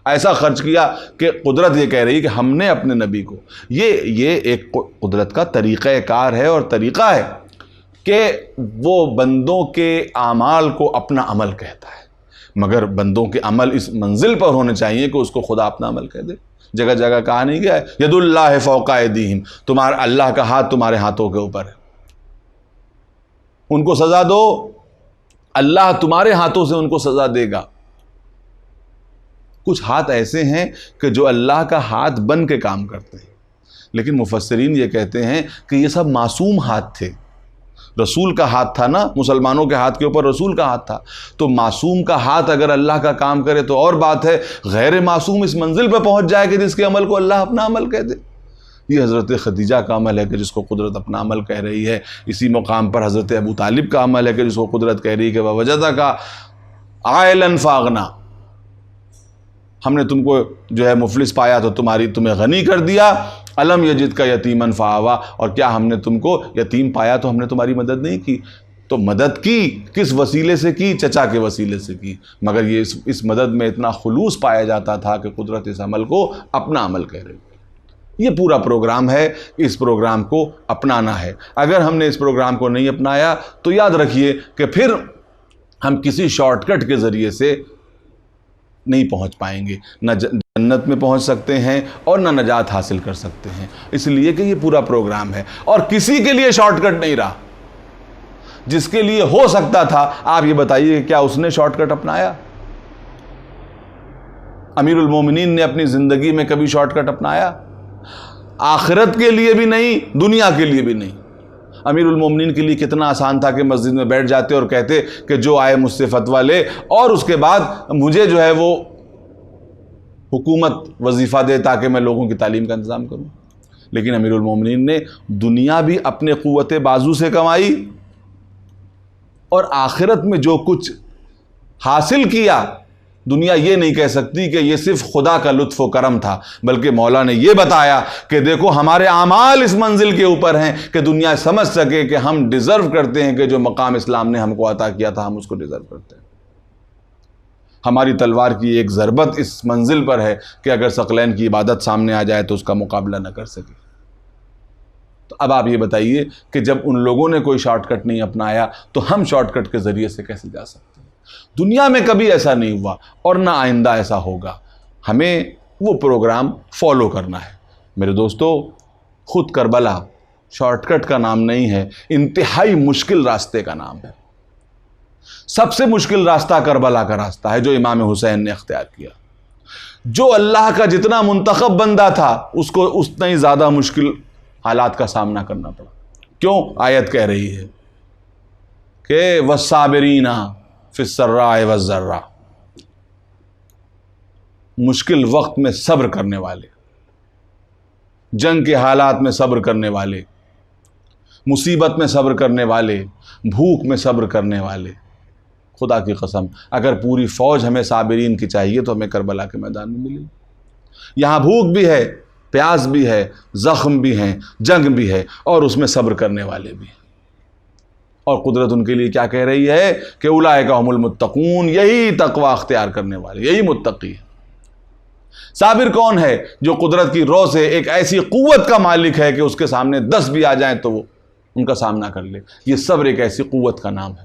ایسا خرچ کیا کہ قدرت یہ کہہ رہی کہ ہم نے اپنے نبی کو، یہ ایک قدرت کا طریقہ کار ہے اور طریقہ ہے کہ وہ بندوں کے اعمال کو اپنا عمل کہتا ہے، مگر بندوں کے عمل اس منزل پر ہونے چاہیے کہ اس کو خدا اپنا عمل کہہ دے۔ جگہ جگہ کہا نہیں گیا ہے ید اللہ فوق ایدیہم، تمہارا اللہ کا ہاتھ تمہارے ہاتھوں کے اوپر ہے، ان کو سزا دو، اللہ تمہارے ہاتھوں سے ان کو سزا دے گا۔ کچھ ہاتھ ایسے ہیں کہ جو اللہ کا ہاتھ بن کے کام کرتے ہیں، لیکن مفسرین یہ کہتے ہیں کہ یہ سب معصوم ہاتھ تھے۔ رسول کا ہاتھ تھا نا، مسلمانوں کے ہاتھ کے اوپر رسول کا ہاتھ تھا، تو معصوم کا ہاتھ اگر اللہ کا کام کرے تو اور بات ہے، غیر معصوم اس منزل پہ پہنچ جائے کہ جس کے عمل کو اللہ اپنا عمل کہہ دے۔ یہ حضرت خدیجہ کا عمل ہے کہ جس کو قدرت اپنا عمل کہہ رہی ہے۔ اسی مقام پر حضرت ابو طالب کا عمل ہے کہ جس کو قدرت کہہ رہی ہے کہ وَوَجَدَكَ عَائِلًا فَأَغْنَىٰ، ہم نے تم کو جو ہے مفلس پایا تو تمہیں غنی کر دیا۔ الم یجد کا یتیمن فآویٰ، اور کیا ہم نے تم کو یتیم پایا تو ہم نے تمہاری مدد نہیں کی؟ تو مدد کی کس وسیلے سے کی؟ چچا کے وسیلے سے کی، مگر یہ اس مدد میں اتنا خلوص پایا جاتا تھا کہ قدرت اس عمل کو اپنا عمل کہہ رہی ہے۔ یہ پورا پروگرام ہے، اس پروگرام کو اپنانا ہے۔ اگر ہم نے اس پروگرام کو نہیں اپنایا تو یاد رکھیے کہ پھر ہم کسی شارٹ کٹ کے ذریعے سے نہیں پہنچ پائیں گے، نہ جنت میں پہنچ سکتے ہیں اور نہ نجات حاصل کر سکتے ہیں، اس لیے کہ یہ پورا پروگرام ہے، اور کسی کے لیے شارٹ کٹ نہیں رہا۔ جس کے لیے ہو سکتا تھا، آپ یہ بتائیے کہ کیا اس نے شارٹ کٹ اپنایا؟ امیر المومنین نے اپنی زندگی میں کبھی شارٹ کٹ اپنایا؟ آخرت کے لیے بھی نہیں، دنیا کے لیے بھی نہیں۔ امیر المومنین کے لیے کتنا آسان تھا کہ مسجد میں بیٹھ جاتے اور کہتے کہ جو آئے مجھ سے فتویٰ لے، اور اس کے بعد مجھے جو ہے وہ حکومت وظیفہ دے تاکہ میں لوگوں کی تعلیم کا انتظام کروں۔ لیکن امیر المومنین نے دنیا بھی اپنے قوت بازو سے کمائی، اور آخرت میں جو کچھ حاصل کیا، دنیا یہ نہیں کہہ سکتی کہ یہ صرف خدا کا لطف و کرم تھا، بلکہ مولا نے یہ بتایا کہ دیکھو ہمارے اعمال اس منزل کے اوپر ہیں کہ دنیا سمجھ سکے کہ ہم ڈیزرو کرتے ہیں کہ جو مقام اسلام نے ہم کو عطا کیا تھا ہم اس کو ڈیزرو کرتے ہیں۔ ہماری تلوار کی ایک ضربت اس منزل پر ہے کہ اگر ثقلین کی عبادت سامنے آ جائے تو اس کا مقابلہ نہ کر سکے۔ تو اب آپ یہ بتائیے کہ جب ان لوگوں نے کوئی شارٹ کٹ نہیں اپنایا تو ہم شارٹ کٹ کے ذریعے سے کیسے جا سکتے ہیں؟ دنیا میں کبھی ایسا نہیں ہوا اور نہ آئندہ ایسا ہوگا. ہمیں وہ پروگرام فالو کرنا ہے. میرے دوستو، خود کربلا شارٹ کٹ کا نام نہیں ہے، انتہائی مشکل راستے کا نام ہے. سب سے مشکل راستہ کربلا کا راستہ ہے جو امام حسین نے اختیار کیا. جو اللہ کا جتنا منتخب بندہ تھا اس کو اتنا ہی زیادہ مشکل حالات کا سامنا کرنا پڑا. کیوں؟ آیت کہہ رہی ہے کہ والصابرین فی السراء والضراء، مشکل وقت میں صبر کرنے والے، جنگ کے حالات میں صبر کرنے والے، مصیبت میں صبر کرنے والے، بھوک میں صبر کرنے والے. خدا کی قسم اگر پوری فوج ہمیں صابرین کی چاہیے تو ہمیں کربلا کے میدان میں ملی. یہاں بھوک بھی ہے، پیاس بھی ہے، زخم بھی ہیں، جنگ بھی ہے، اور اس میں صبر کرنے والے بھی ہیں. اور قدرت ان کے لیے کیا کہہ رہی ہے کہ اولئک هم المتقون، یہی تقوی اختیار کرنے والے، یہی متقی ہے. صابر کون ہے؟ جو قدرت کی رو سے ایک ایسی قوت کا مالک ہے کہ اس کے سامنے 10 بھی آ جائیں تو وہ ان کا سامنا کر لے. یہ صبر ایک ایسی قوت کا نام ہے.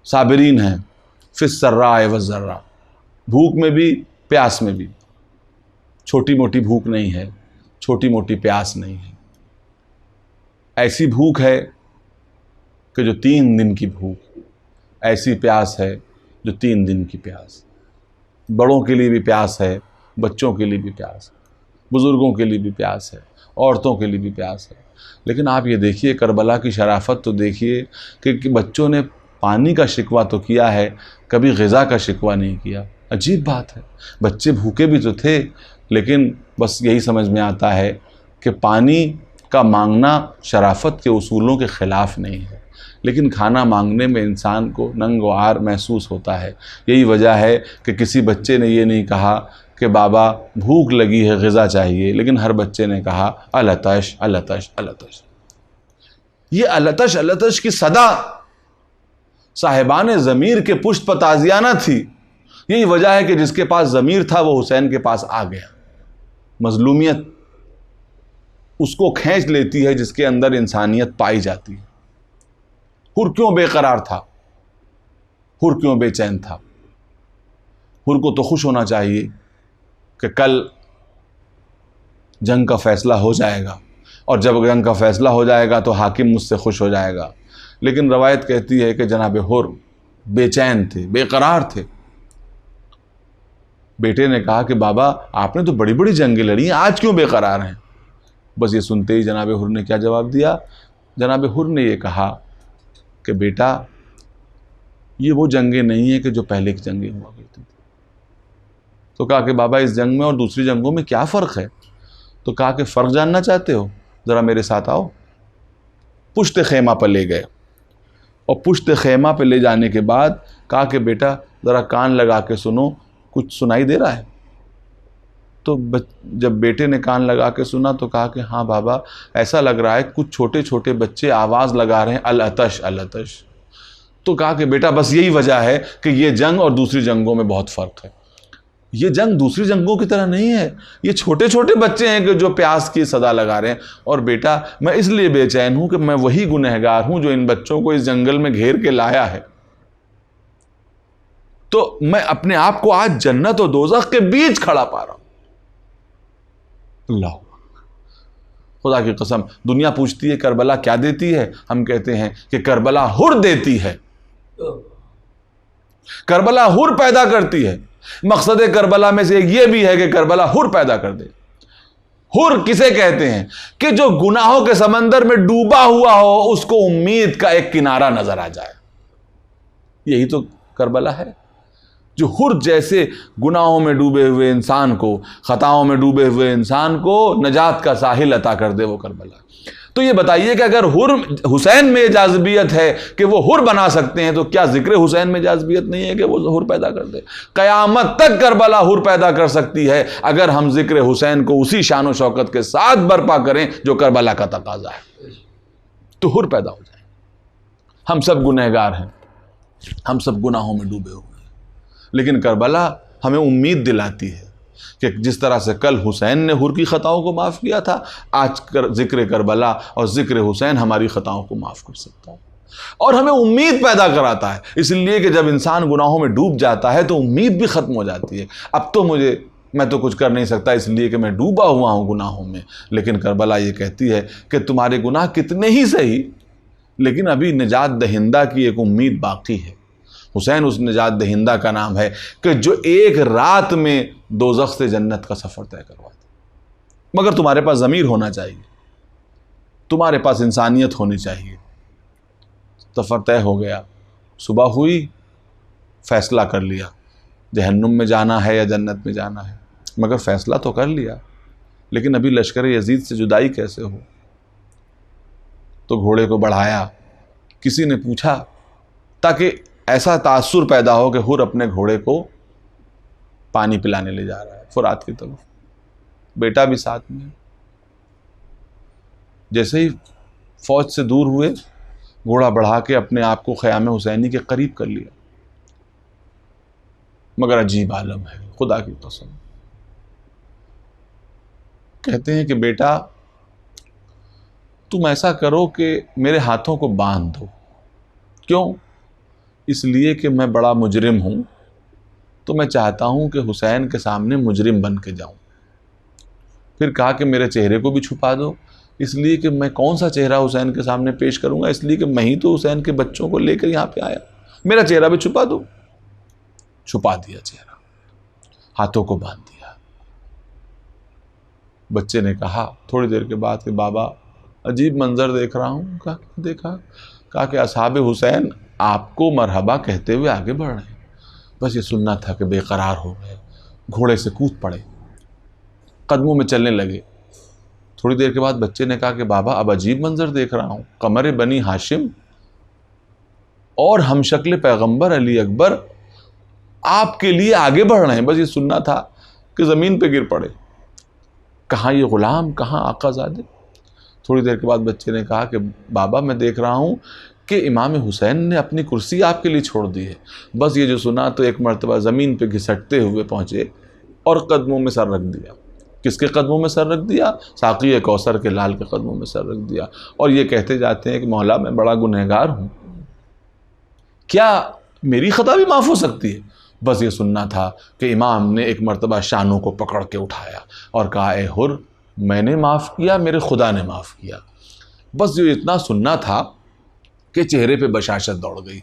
صابرین ہیں فی السراء والضراء، بھوک میں بھی پیاس میں بھی. چھوٹی موٹی بھوک نہیں ہے، چھوٹی موٹی پیاس نہیں ہے. ایسی بھوک ہے کہ جو 3 دن کی بھوک، ایسی پیاس ہے جو 3 دن کی پیاس. بڑوں کے لیے بھی پیاس ہے، بچوں کے لیے بھی پیاس ہے، بزرگوں کے لیے بھی پیاس ہے، عورتوں کے لیے بھی پیاس ہے. لیکن آپ یہ دیکھیے کربلا کی شرافت تو دیکھیے کہ بچوں نے پانی کا شکوہ تو کیا ہے، کبھی غذا کا شکوہ نہیں کیا. عجیب بات ہے، بچے بھوکے بھی تو تھے لیکن بس یہی سمجھ میں آتا ہے کہ پانی کا مانگنا شرافت کے اصولوں کے خلاف نہیں ہے، لیکن کھانا مانگنے میں انسان کو ننگ و عار محسوس ہوتا ہے. یہی وجہ ہے کہ کسی بچے نے یہ نہیں کہا کہ بابا بھوک لگی ہے غذا چاہیے، لیکن ہر بچے نے کہا العطش العطش العطش. یہ العطش العطش کی صدا صاحبان ضمیر کے پشت پر تازیانہ تھی. یہی وجہ ہے کہ جس کے پاس ضمیر تھا وہ حسین کے پاس آ گیا. مظلومیت اس کو کھینچ لیتی ہے جس کے اندر انسانیت پائی جاتی ہے. حر کیوں بے قرار تھا؟ حر کیوں بے چین تھا؟ حر کو تو خوش ہونا چاہیے کہ کل جنگ کا فیصلہ ہو جائے گا، اور جب جنگ کا فیصلہ ہو جائے گا تو حاکم مجھ سے خوش ہو جائے گا. لیکن روایت کہتی ہے کہ جناب حر بے چین تھے، بے قرار تھے. بیٹے نے کہا کہ بابا آپ نے تو بڑی بڑی جنگیں لڑی ہیں، آج کیوں بے قرار ہیں؟ بس یہ سنتے ہی جناب حر نے کیا جواب دیا؟ جناب حر نے یہ کہا کہ بیٹا یہ وہ جنگیں نہیں ہیں کہ جو پہلے کی جنگیں ہوا کرتی تھیں. تو کہا کہ بابا اس جنگ میں اور دوسری جنگوں میں کیا فرق ہے؟ تو کہا کہ فرق جاننا چاہتے ہو؟ ذرا میرے ساتھ آؤ. پشت خیمہ پر لے گئے، اور پشت خیمہ پہ لے جانے کے بعد کہا کہ بیٹا ذرا کان لگا کے سنو، کچھ سنائی دے رہا ہے؟ تو جب بیٹے نے کان لگا کے سنا تو کہا کہ ہاں بابا ایسا لگ رہا ہے کچھ چھوٹے چھوٹے بچے آواز لگا رہے ہیں العطش العطش. تو کہا کہ بیٹا بس یہی وجہ ہے کہ یہ جنگ اور دوسری جنگوں میں بہت فرق ہے. یہ جنگ دوسری جنگوں کی طرح نہیں ہے، یہ چھوٹے چھوٹے بچے ہیں کہ جو پیاس کی صدا لگا رہے ہیں. اور بیٹا میں اس لیے بے چین ہوں کہ میں وہی گنہگار ہوں جو ان بچوں کو اس جنگل میں گھیر کے لایا ہے. تو میں اپنے آپ کو آج جنت و دوزخ کے بیچ کھڑا پا رہا ہوں. اللہ خدا کی قسم دنیا پوچھتی ہے کربلا کیا دیتی ہے؟ ہم کہتے ہیں کہ کربلا حر دیتی ہے. کربلا حر پیدا کرتی ہے. مقصد کربلا میں سے یہ بھی ہے کہ کربلا حر پیدا کر دے. حر کسے کہتے ہیں؟ کہ جو گناہوں کے سمندر میں ڈوبا ہوا ہو اس کو امید کا ایک کنارہ نظر آ جائے. یہی تو کربلا ہے. جو حر جیسے گناہوں میں ڈوبے ہوئے انسان کو، خطاؤں میں ڈوبے ہوئے انسان کو نجات کا ساحل عطا کر دے، وہ کربلا. تو یہ بتائیے کہ اگر حسین میں جاذبیت ہے کہ وہ حر بنا سکتے ہیں تو کیا ذکر حسین میں جاذبیت نہیں ہے کہ وہ حر پیدا کر دے؟ قیامت تک کربلا حر پیدا کر سکتی ہے اگر ہم ذکر حسین کو اسی شان و شوکت کے ساتھ برپا کریں جو کربلا کا تقاضا ہے، تو حر پیدا ہو جائے. ہم سب گنہگار ہیں، ہم سب گناہوں میں ڈوبے ہوئے ہیں، لیکن کربلا ہمیں امید دلاتی ہے کہ جس طرح سے کل حسین نے حر کی خطاؤں کو معاف کیا تھا، آج ذکر کربلا اور ذکر حسین ہماری خطاؤں کو معاف کر سکتا ہے، اور ہمیں امید پیدا کراتا ہے۔ اس لیے کہ جب انسان گناہوں میں ڈوب جاتا ہے تو امید بھی ختم ہو جاتی ہے، اب تو میں تو کچھ کر نہیں سکتا اس لیے کہ میں ڈوبا ہوا ہوں گناہوں میں۔ لیکن کربلا یہ کہتی ہے کہ تمہارے گناہ کتنے ہی صحیح، لیکن ابھی نجات دہندہ کی ایک امید باقی ہے۔ حسین اس نجات دہندہ کا نام ہے کہ جو ایک رات میں دوزخ سے جنت کا سفر طے کرواتا ہے۔ مگر تمہارے پاس ضمیر ہونا چاہیے، تمہارے پاس انسانیت ہونی چاہیے۔ سفر طے ہو گیا، صبح ہوئی، فیصلہ کر لیا جہنم میں جانا ہے یا جنت میں جانا ہے، مگر فیصلہ تو کر لیا، لیکن ابھی لشکر یزید سے جدائی کیسے ہو؟ تو گھوڑے کو بڑھایا، کسی نے پوچھا تاکہ ایسا تاثر پیدا ہو کہ حر اپنے گھوڑے کو پانی پلانے لے جا رہا ہے فرات کی طرف، بیٹا بھی ساتھ میں۔ جیسے ہی فوج سے دور ہوئے، گھوڑا بڑھا کے اپنے آپ کو خیام حسینی کے قریب کر لیا۔ مگر عجیب عالم ہے، خدا کی قسم۔ کہتے ہیں کہ بیٹا تم ایسا کرو کہ میرے ہاتھوں کو باندھ دو۔ کیوں؟ اس لیے کہ میں بڑا مجرم ہوں، تو میں چاہتا ہوں کہ حسین کے سامنے مجرم بن کے جاؤں۔ پھر کہا کہ میرے چہرے کو بھی چھپا دو، اس لیے کہ میں کون سا چہرہ حسین کے سامنے پیش کروں گا، اس لیے کہ میں ہی تو حسین کے بچوں کو لے کر یہاں پہ آیا، میرا چہرہ بھی چھپا دو۔ چھپا دیا چہرہ، ہاتھوں کو باندھ دیا۔ بچے نے کہا تھوڑی دیر کے بعد کہ بابا عجیب منظر دیکھ رہا ہوں۔ کہا دیکھا؟ کہا کہ اصحاب حسین آپ کو مرحبا کہتے ہوئے آگے بڑھ رہے ہیں۔ بس یہ سننا تھا کہ بے قرار ہو گئے، گھوڑے سے کود پڑے، قدموں میں چلنے لگے۔ تھوڑی دیر کے بعد بچے نے کہا کہ بابا اب عجیب منظر دیکھ رہا ہوں، قمر بنی ہاشم اور ہم شکل پیغمبر علی اکبر آپ کے لیے آگے بڑھ رہے ہیں۔ بس یہ سننا تھا کہ زمین پہ گر پڑے، کہاں یہ غلام، کہاں آقا زادے۔ تھوڑی دیر کے بعد بچے نے کہا کہ بابا میں دیکھ رہا ہوں کہ امام حسین نے اپنی کرسی آپ کے لیے چھوڑ دی ہے۔ بس یہ جو سنا تو ایک مرتبہ زمین پہ گھسٹتے ہوئے پہنچے اور قدموں میں سر رکھ دیا۔ کس کے قدموں میں سر رکھ دیا؟ ساقی کوثر کے لال کے قدموں میں سر رکھ دیا، اور یہ کہتے جاتے ہیں کہ مولا میں بڑا گنہگار ہوں، کیا میری خطا بھی معاف ہو سکتی ہے؟ بس یہ سننا تھا کہ امام نے ایک مرتبہ شانوں کو پکڑ کے اٹھایا اور کہا اے حر میں نے معاف کیا، میرے خدا نے معاف کیا۔ بس جو اتنا سننا تھا کہ چہرے پہ بشاشت دوڑ گئی،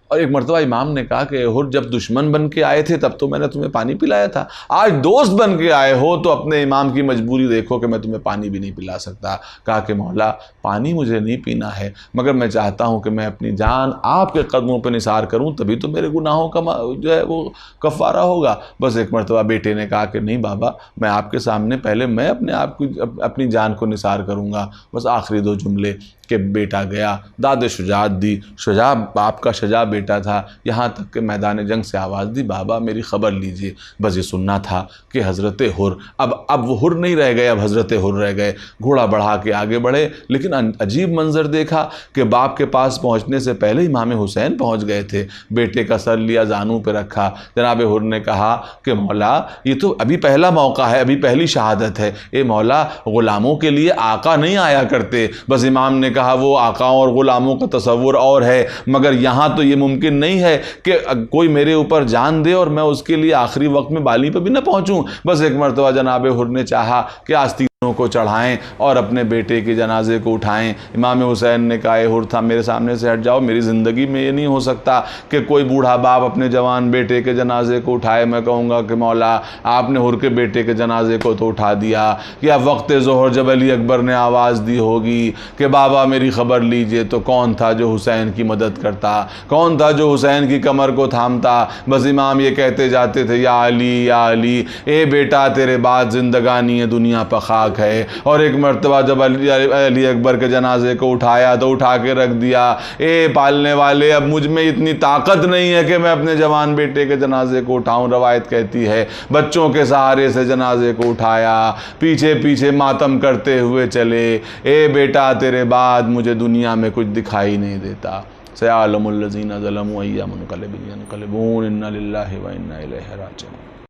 اور ایک مرتبہ امام نے کہا کہ اے حر جب دشمن بن کے آئے تھے تب تو میں نے تمہیں پانی پلایا تھا، آج دوست بن کے آئے ہو تو اپنے امام کی مجبوری دیکھو کہ میں تمہیں پانی بھی نہیں پلا سکتا۔ کہا کہ مولا پانی مجھے نہیں پینا ہے، مگر میں چاہتا ہوں کہ میں اپنی جان آپ کے قدموں پہ نثار کروں، تبھی تو میرے گناہوں کا جو ہے وہ کفارہ ہوگا۔ بس ایک مرتبہ بیٹے نے کہا کہ نہیں بابا میں آپ کے سامنے پہلے میں اپنے آپ کو اپنی جان کو نثار کروں گا۔ بس آخری دو جملے کہ بیٹا گیا، داد شجاعت دی، شجاع باپ کا شجاع بیٹا تھا، یہاں تک کہ میدان جنگ سے آواز دی بابا میری خبر لیجئے۔ بس یہ سننا تھا کہ حضرت حر اب وہ حر نہیں رہ گئے، اب حضرت حر رہ گئے، گھوڑا بڑھا کے آگے بڑھے، لیکن عجیب منظر دیکھا کہ باپ کے پاس پہنچنے سے پہلے امام حسین پہنچ گئے تھے۔ بیٹے کا سر لیا، زانوں پہ رکھا، جناب حر نے کہا کہ مولا یہ تو ابھی پہلا موقع ہے، ابھی پہلی شہادت ہے، اے مولا غلاموں کے لیے آقا نہیں آیا کرتے۔ بس امام نے کہا وہ آقاؤں اور غلاموں کا تصور اور ہے، مگر یہاں تو یہ ممکن نہیں ہے کہ کوئی میرے اوپر جان دے اور میں اس کے لیے آخری وقت میں بالی پہ بھی نہ پہنچوں۔ بس ایک مرتبہ جناب حر نے چاہا کہ آستینوں کو چڑھائیں اور اپنے بیٹے کے جنازے کو اٹھائیں۔ امام حسین نے کہا اے حر تھا میرے سامنے سے ہٹ جاؤ، میری زندگی میں یہ نہیں ہو سکتا کہ کوئی بوڑھا باپ اپنے جوان بیٹے کے جنازے کو اٹھائے۔ میں کہوں گا کہ مولا آپ نے حر کے بیٹے کے جنازے کو تو اٹھا دیا، یا وقت ظہر جب علی اکبر نے آواز دی ہوگی کہ بابا میری خبر لیجئے تو کون تھا جو حسین کی مدد کرتا، کون تھا جو حسین کی کمر کو تھامتا؟ بس امام یہ کہتے جاتے تھے یا علی یا علی، اے بیٹا تیرے بعد زندگانی ہے دنیا پہ خاک ہے۔ اور ایک مرتبہ جب علی اکبر کے جنازے کو اٹھایا تو اٹھا کے رکھ دیا، اے پالنے والے اب مجھ میں اتنی طاقت نہیں ہے کہ میں اپنے جوان بیٹے کے جنازے کو اٹھاؤں۔ روایت کہتی ہے بچوں کے سہارے سے جنازے کو اٹھایا، پیچھے پیچھے ماتم کرتے ہوئے چلے، اے بیٹا تیرے بعد مجھے دنیا میں کچھ دکھائی نہیں دیتا۔ سیعلم الذین ظلموا ای منقلب ینقلبون، انا للہ و انا الیہ راجعون۔